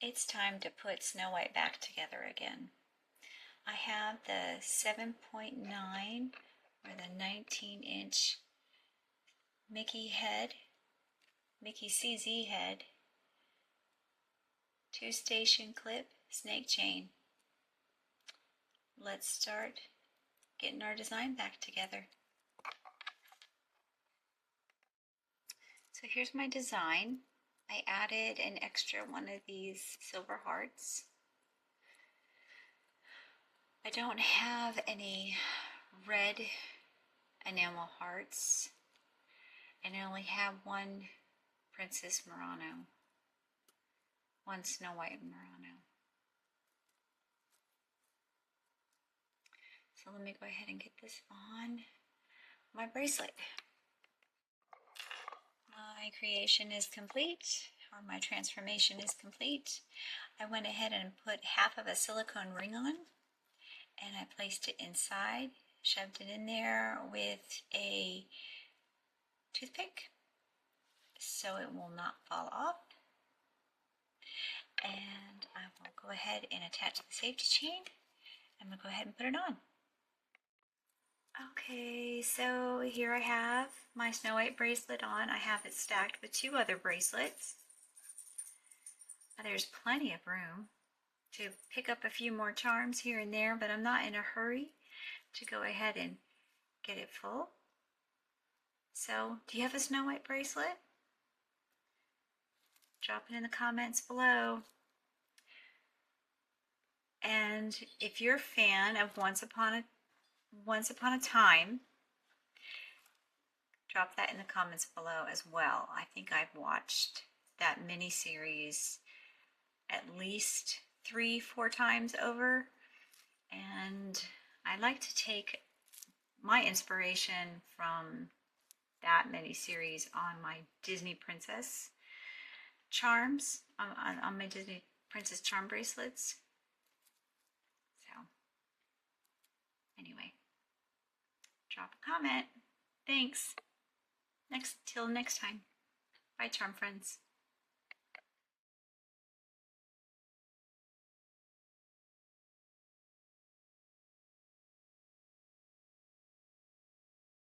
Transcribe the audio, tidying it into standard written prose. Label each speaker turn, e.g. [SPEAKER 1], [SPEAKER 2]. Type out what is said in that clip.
[SPEAKER 1] it's time to put Snow White back together again. I have the 7.9 or the 19-inch Mickey CZ head, 2-station clip snake chain. Let's start getting our design back together. So here's my design. I added an extra one of these silver hearts. I don't have any red enamel hearts, and I only have one Princess Murano, one Snow White Murano. So let me go ahead and get this on my bracelet. My creation is complete, or my transformation is complete. I went ahead and put half of a silicone ring on, and I placed it inside, shoved it in there with a toothpick so it will not fall off. And I will go ahead and attach the safety chain. I'm going to go ahead and put it on. Okay, so here I have my Snow White bracelet on. I have it stacked with 2 other bracelets. There's plenty of room to pick up a few more charms here and there, but I'm not in a hurry to go ahead and get it full. So, do you have a Snow White bracelet? Drop it in the comments below. And if you're a fan of Once Upon a Time, drop that in the comments below as well. I think I've watched that mini-series at least 3-4 times over, and I like to take my inspiration from that mini-series on my Disney Princess charms, on my Disney Princess charm bracelets. So anyway, drop a comment. Thanks. Till next time. Bye, charm friends.